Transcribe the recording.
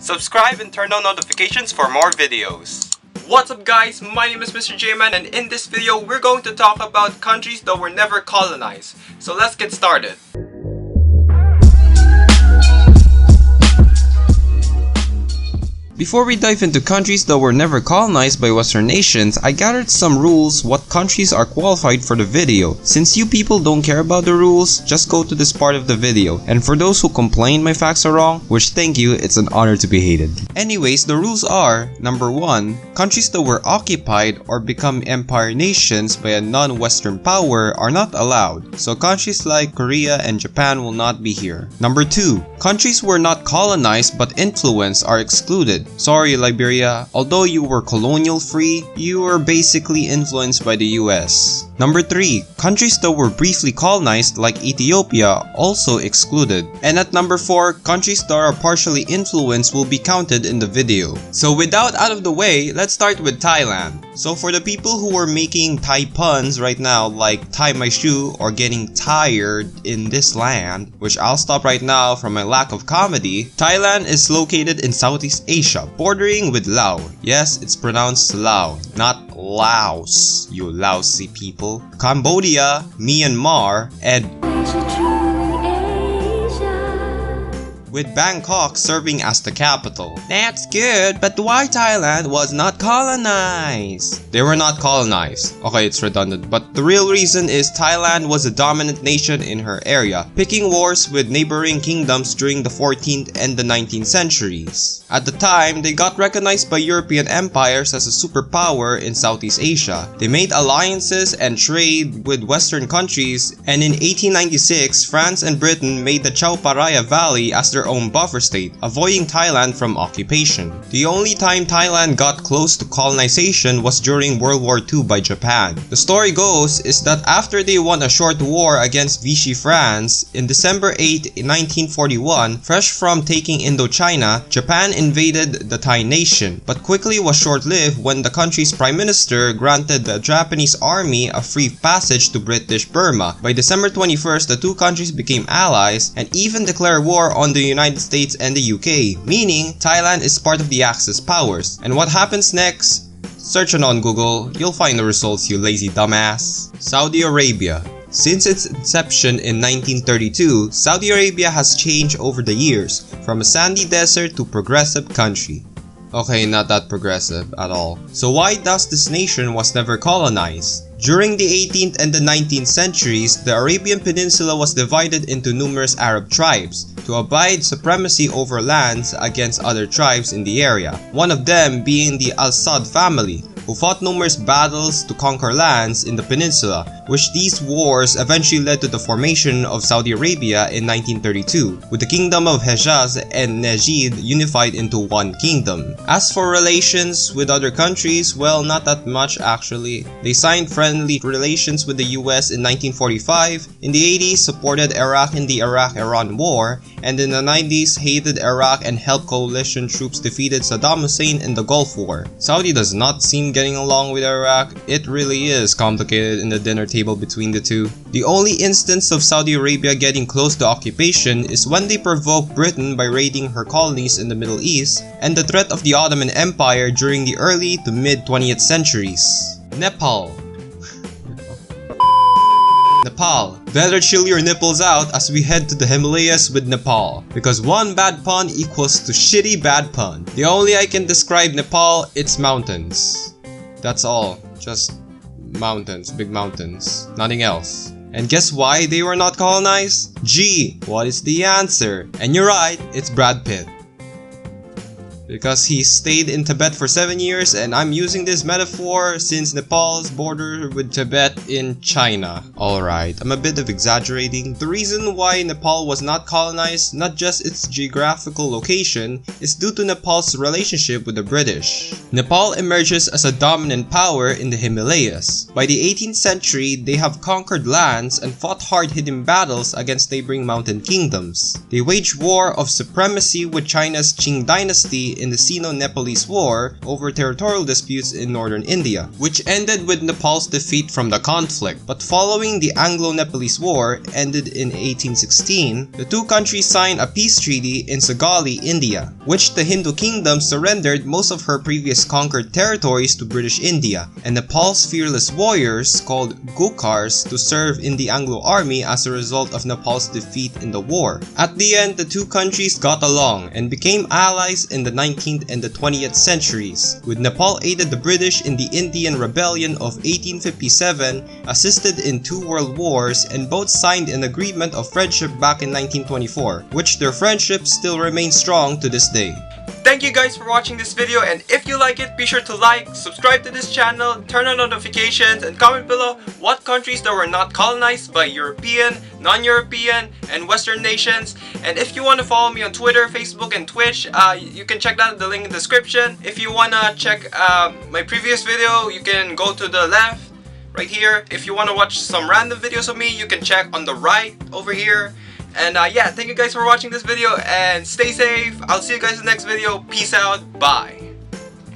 Subscribe and turn on notifications for more videos. What's up guys, my name is MRJMAN and in this video we're going to talk about countries that were never colonized. So let's get started. Before we dive into countries that were never colonized by Western nations, I gathered some rules what countries are qualified for the video. Since you people don't care about the rules, just go to this part of the video. And for those who complain my facts are wrong, which thank you, it's an honor to be hated. Anyways, the rules are: number 1, countries that were occupied or become empire nations by a non-Western power are not allowed. So countries like Korea and Japan will not be here. Number 2, countries were not colonized but influenced are excluded. Sorry Liberia, although you were colonial free, you were basically influenced by the US. Number 3, countries that were briefly colonized like Ethiopia also excluded. And at number 4, countries that are partially influenced will be counted in the video. So with that out of the way, let's start with Thailand. So for the people who are making Thai puns right now like tie my shoe or getting tired in this land, which I'll stop right now from my lack of comedy, Thailand is located in Southeast Asia, bordering with Laos. Yes, it's pronounced Lao, not Laos, you lousy people. Cambodia, Myanmar, and with Bangkok serving as the capital. That's good, but why Thailand was not colonized? They were not colonized. Okay, it's redundant, but the real reason is Thailand was a dominant nation in her area, picking wars with neighboring kingdoms during the 14th and the 19th centuries. At the time, they got recognized by European empires as a superpower in Southeast Asia. They made alliances and trade with Western countries, and in 1896, France and Britain made the Chao Phraya Valley as their own buffer state, avoiding Thailand from occupation. The only time Thailand got close to colonization was during World War II by Japan. The story goes is that after they won a short war against Vichy France, in December 8, 1941, fresh from taking Indochina, Japan invaded the Thai nation, but quickly was short-lived when the country's prime minister granted the Japanese army a free passage to British Burma. By December 21st, the two countries became allies and even declared war on the United States and the UK, meaning Thailand is part of the Axis powers. And what happens next? Search it on Google, you'll find the results, you lazy dumbass. Saudi Arabia. Since its inception in 1932, Saudi Arabia has changed over the years, from a sandy desert to progressive country. Okay, not that progressive at all. So why does this nation was never colonized? During the 18th and the 19th centuries, the Arabian Peninsula was divided into numerous Arab tribes to abide supremacy over lands against other tribes in the area, one of them being the Al-Saud family, who fought numerous battles to conquer lands in the peninsula, which these wars eventually led to the formation of Saudi Arabia in 1932, with the Kingdom of Hejaz and Najd unified into one kingdom. As for relations with other countries, well, not that much actually. They signed friendly relations with the US in 1945, in the 80s supported Iraq in the Iraq-Iran War, and in the 90s hated Iraq and helped coalition troops defeated Saddam Hussein in the Gulf War. Saudi does not seem getting along with Iraq. It really is complicated in the dinner table between the two. The only instance of Saudi Arabia getting close to occupation is when they provoked Britain by raiding her colonies in the Middle East and the threat of the Ottoman Empire during the early to mid 20th centuries. Nepal. Nepal. Better chill your nipples out as we head to the Himalayas with Nepal, because one bad pun equals to shitty bad pun. The only I can describe Nepal, it's mountains. That's all. Just mountains, big mountains, nothing else. And guess why they were not colonized? Gee, what is the answer? And you're right, it's Brad Pitt. Because he stayed in Tibet for 7 years, and I'm using this metaphor since Nepal's border with Tibet in China. Alright, I'm a bit of exaggerating. The reason why Nepal was not colonized, not just its geographical location, is due to Nepal's relationship with the British. Nepal emerges as a dominant power in the Himalayas. By the 18th century, they have conquered lands and fought hard-hitting battles against neighboring mountain kingdoms. They waged war of supremacy with China's Qing dynasty in the Sino Nepalese War over territorial disputes in northern India, which ended with Nepal's defeat from the conflict. But following the Anglo Nepalese War ended in 1816, the two countries signed a peace treaty in Sagali, India, which the Hindu kingdom surrendered most of her previous conquered territories to British India, and Nepal's fearless warriors called Gurkhas to serve in the Anglo army as a result of Nepal's defeat in the war. At the end, the two countries got along and became allies in the 19th and the 20th centuries, with Nepal aided the British in the Indian Rebellion of 1857, assisted in 2 world wars, and both signed an agreement of friendship back in 1924, which their friendship still remains strong to this day. Thank you guys for watching this video, and if you like it, be sure to like, subscribe to this channel, turn on notifications, and comment below what countries that were not colonized by European, non-European, and Western nations. And if you want to follow me on Twitter, Facebook, and Twitch, you can check that, the link in the description. If you want to check my previous video, you can go to the left, right here. If you want to watch some random videos of me, you can check on the right, over here. And yeah, thank you guys for watching this video, and stay safe. I'll see you guys in the next video. Peace out. Bye.